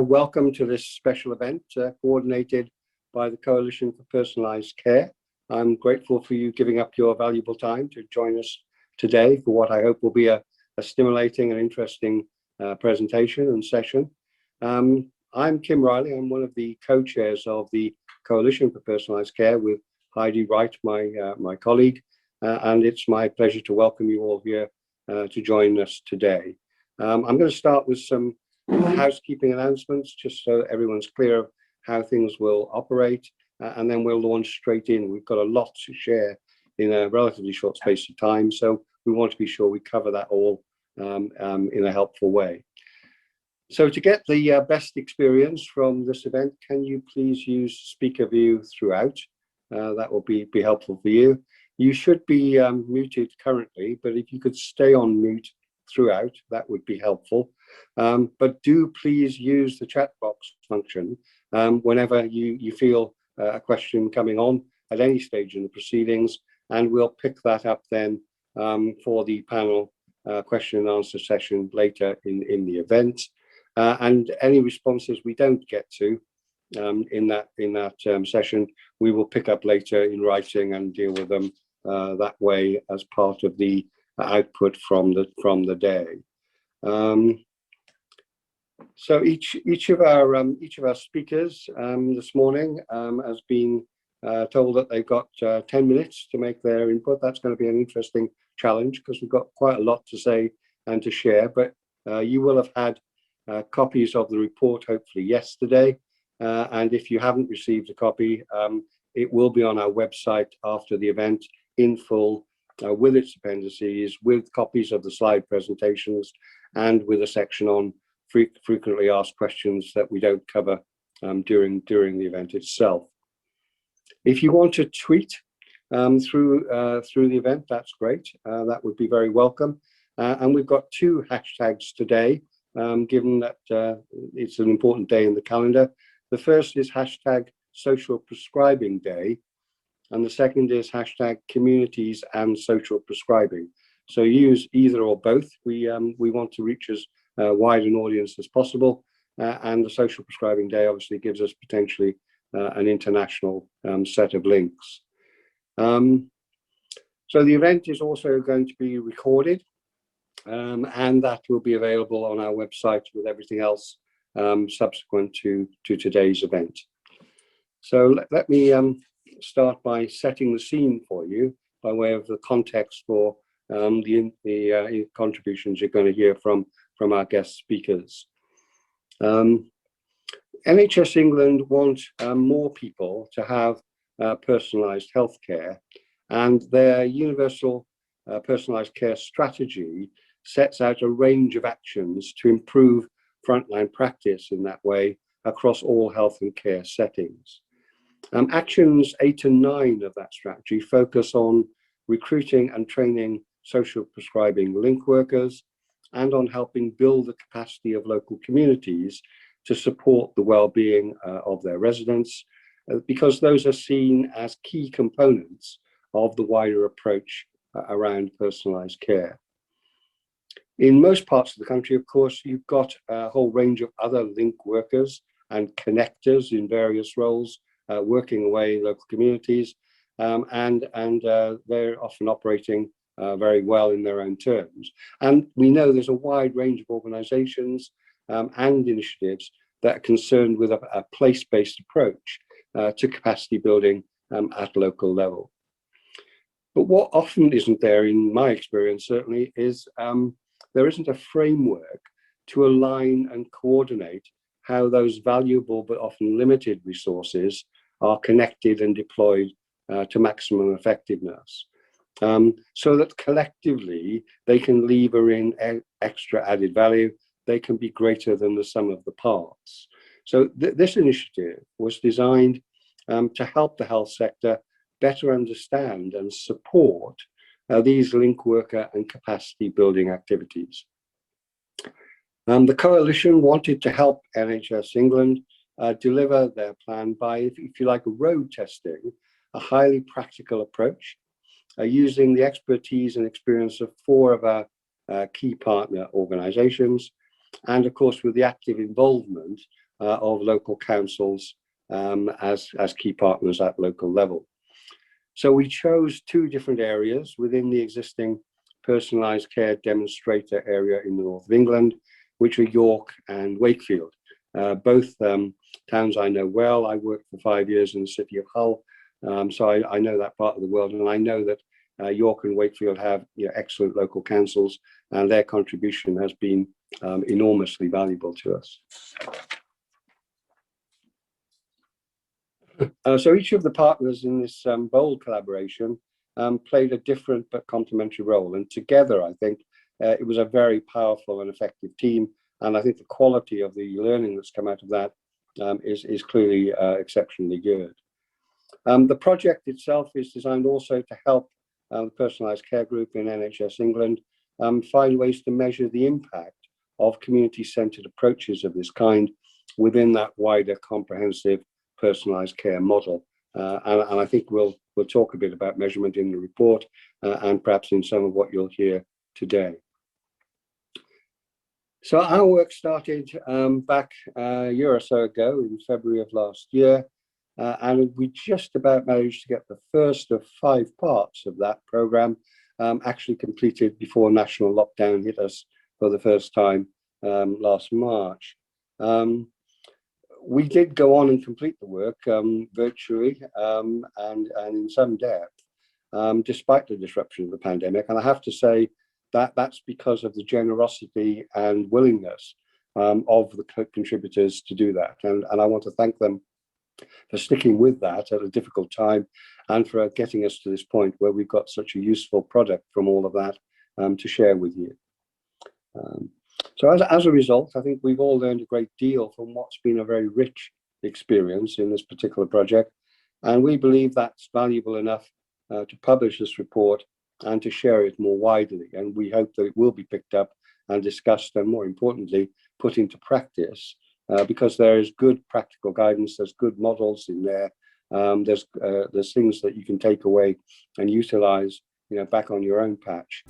welcome to this special event coordinated by the Coalition for Personalised Care. I'm grateful for you giving up your valuable time to join us today for what I hope will be a stimulating and interesting presentation and session. I'm Kim Ryley. I'm one of the co-chairs of the Coalition for Personalised Care with Heidi Wright, my colleague, and it's my pleasure to welcome you all here to join us today. I'm going to start with some housekeeping announcements, just so everyone's clear of how things will operate, and then we'll launch straight in. We've got a lot to share in a relatively short space of time, so we want to be sure we cover that all in a helpful way. So to get the best experience from this event, can you please use speaker view throughout? That will be helpful for you. You should be muted currently, but if you could stay on mute throughout, that would be helpful. But do please use the chat box function whenever you feel a question coming on at any stage in the proceedings, and we'll pick that up then for the panel question and answer session later in the event. And any responses we don't get to in that session, we will pick up later in writing and deal with them that way as part of the output from the day. So each of our speakers this morning has been told that they've got 10 minutes to make their input. That's going to be an interesting challenge because we've got quite a lot to say and to share, but you will have had copies of the report hopefully yesterday, and if you haven't received a copy, it will be on our website after the event in full, with its appendices, with copies of the slide presentations, and with a section on frequently asked questions that we don't cover during the event itself. If you want to tweet through the event, that's great. That would be very welcome. And we've got two hashtags today, given that it's an important day in the calendar. The first is hashtag Social Prescribing Day, and the second is hashtag Communities and Social Prescribing. So use either or both. We want to reach as wide an audience as possible, and the Social Prescribing Day obviously gives us potentially an international set of links. So the event is also going to be recorded, and that will be available on our website with everything else subsequent to today's event. So let me start by setting the scene for you by way of the context for the contributions you're going to hear from our guest speakers. NHS England want more people to have personalised healthcare, and their universal personalised care strategy sets out a range of actions to improve frontline practice in that way across all health and care settings. Actions 8 and 9 of that strategy focus on recruiting and training social prescribing link workers and on helping build the capacity of local communities to support the well-being of their residents, because those are seen as key components of the wider approach around personalised care. In most parts of the country, of course, you've got a whole range of other link workers and connectors in various roles working away in local communities, and they're often operating very well in their own terms. And we know there's a wide range of organisations and initiatives that are concerned with a place-based approach to capacity building at local level. But what often isn't there, in my experience certainly, is there isn't a framework to align and coordinate how those valuable but often limited resources are connected and deployed to maximum effectiveness, so that collectively they can lever in extra added value. They can be greater than the sum of the parts. So this initiative was designed to help the health sector better understand and support these link worker and capacity building activities. The coalition wanted to help NHS England deliver their plan by, if you like, road testing a highly practical approach using the expertise and experience of 4 of our key partner organisations, and of course with the active involvement of local councils as key partners at local level. So we chose two different areas within the existing personalised care demonstrator area in the north of England, which are York and Wakefield. Both towns I know well. I worked for 5 years in the city of Hull, so I know that part of the world, and I know that York and Wakefield have excellent local councils, and their contribution has been enormously valuable to us. So each of the partners in this bold collaboration played a different but complementary role, and together I think it was a very powerful and effective team, and I think the quality of the learning that's come out of that is clearly exceptionally good. The project itself is designed also to help the personalised care group in NHS England find ways to measure the impact of community-centred approaches of this kind within that wider comprehensive personalised care model. And I think we'll talk a bit about measurement in the report and perhaps in some of what you'll hear today. So our work started back a year or so ago in February of last year, and we just about managed to get the first of 5 parts of that programme actually completed before national lockdown hit us for the first time last March. We did go on and complete the work virtually and in some depth, despite the disruption of the pandemic. And I have to say that that's because of the generosity and willingness of the contributors to do that. And I want to thank them for sticking with that at a difficult time and for getting us to this point where we've got such a useful product from all of that to share with you. So as a result, I think we've all learned a great deal from what's been a very rich experience in this particular project. And we believe that's valuable enough to publish this report and to share it more widely. And we hope that it will be picked up and discussed, and more importantly, put into practice, because there is good practical guidance, there's good models in there, there's things that you can take away and utilize back on your own patch.